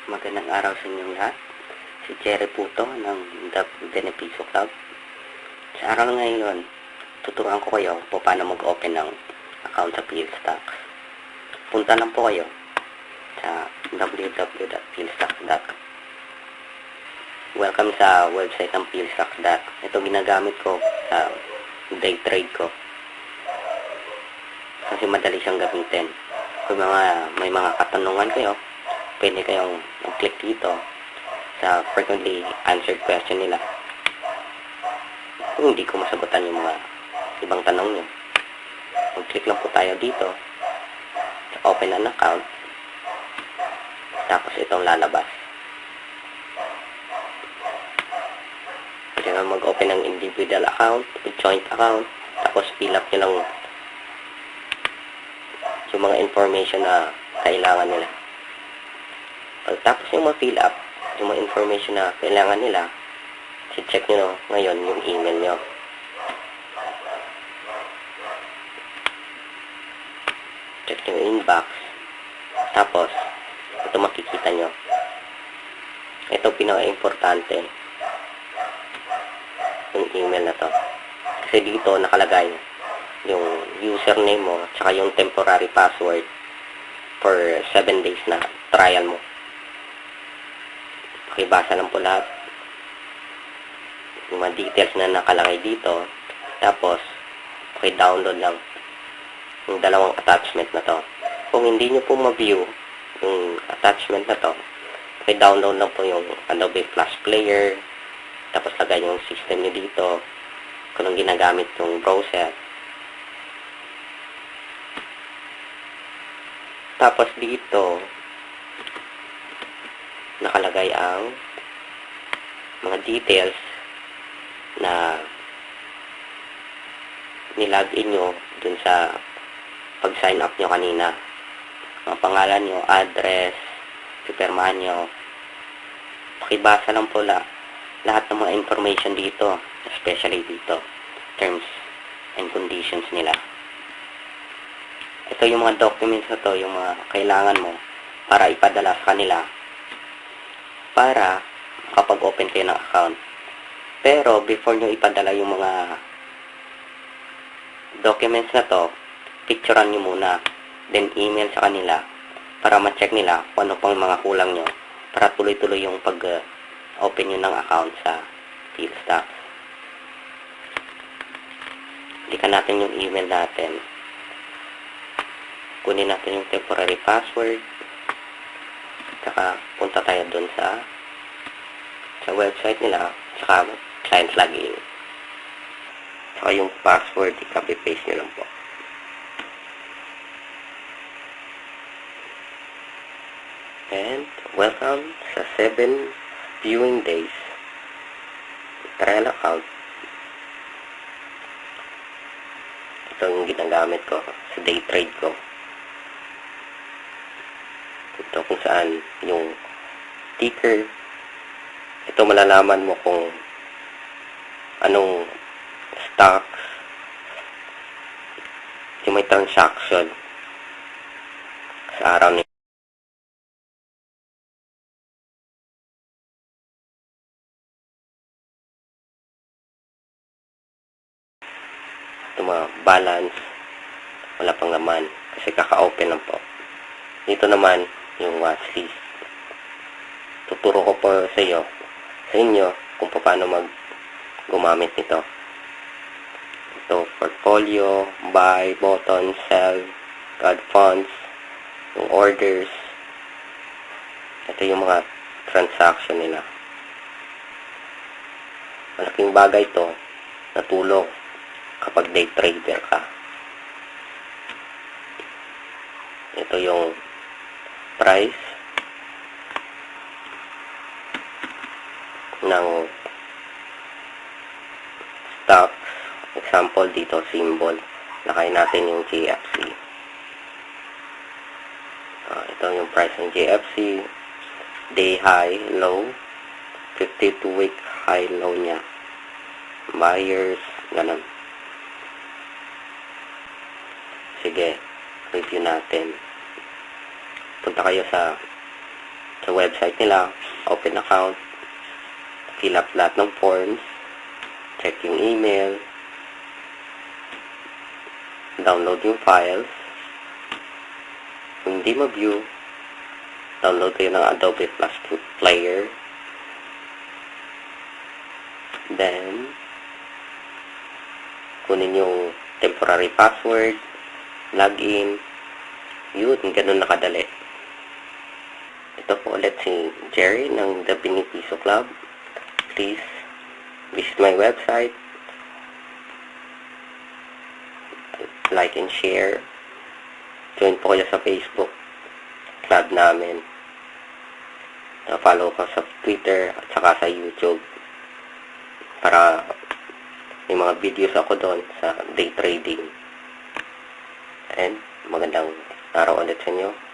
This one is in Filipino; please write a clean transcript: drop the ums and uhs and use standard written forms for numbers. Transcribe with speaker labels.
Speaker 1: Magandang araw sa inyong lahat. Si Jerry Puto ng The Beneficio Club. Sa araw ngayon, tuturuan ko kayo kung paano mag-open ng account sa PhilStocks. Punta lang po kayo sa www.philstocks.com. Welcome sa website ng PhilStocks. Ito ginagamit ko sa day trade ko. Kasi madali siyang gamitin. Kung may mga katanungan kayo, pwede kayong mag-click dito sa frequently answered question nila. Kung hindi ko masagutan yung mga ibang tanong nyo, mag-click lang po tayo dito sa open an account, tapos itong lalabas. Pwede na mag-open ng individual account, joint account, tapos fill up nyo lang yung mga information na kailangan nila. Pagtapos yung ma-fill up, yung mga information na kailangan nila, check nyo ngayon yung email nyo. Check nyo yung inbox. Tapos, ito makikita nyo. Ito pinaka-importante. Yung email na to. Kasi dito nakalagay yung username mo, tsaka yung temporary password for 7 days na trial mo. Pakibasa lang po lahat yung mga details na nakalagay dito, tapos paki-download lang yung dalawang attachment na to. Kung hindi nyo po ma-view yung attachment na to, paki-download lang po yung Adobe Flash Player, tapos lagay yung system nyo dito kung anong ginagamit yung browser. Tapos dito nakalagay ang mga details na nilagin nyo dun sa pag-sign up nyo kanina. Ang pangalan nyo, address, pipirmahan nyo. Pakibasa lang po lahat ng mga information dito, especially dito, terms and conditions nila. Ito yung mga documents na to, yung mga kailangan mo para ipadala sa kanila para makapag-open kayo ng account. Pero before nyo ipadala yung mga documents na to, picturean nyo muna, then email sa kanila para ma-check nila kung ano pang mga kulang nyo para tuloy-tuloy yung pag-open nyo ng account sa PhilStocks. Klikan natin yung email natin. Kunin natin yung temporary password. Saka punta tayo dun sa website nila. Saka client login. Saka yung password, i-copy-paste nyo lang po. And welcome sa 7 viewing days trial account. Ito yung ginagamit ko sa day trade ko. Ito kung saan yung ticker. Ito malalaman mo kung anong stocks yung may transaction sa araw nito. Ito mga balance, wala pang laman kasi kaka-open lang po. Dito naman yung watchlist. Tuturo ko po sa inyo kung paano gumamit nito. Ito, portfolio, buy, button, sell, add funds, yung orders. Ito yung mga transaction nila. Malaking bagay ito na tulong kapag day trader ka. Ito yung price ng stocks. Example dito, symbol. Lakay natin yung JFC. Ito yung price ng JFC. Day high, low. 52-week high, low niya. Buyers, ganun. Sige, review natin. Punta kayo sa sa website nila, open account, fill up lahat ng forms, check yung email, download yung files. Kung hindi ma-view, download kayo ng Adobe Flash Player. Then, kunin yung temporary password, login, yun, ganun nakadali. Ito po ulit si Jerry ng The Binipiso Club. Please visit my website, like and share. Join po kayo sa Facebook club namin. Follow ko sa Twitter at saka sa YouTube para may mga videos ako doon sa day trading. And magandang araw ulit sa inyo.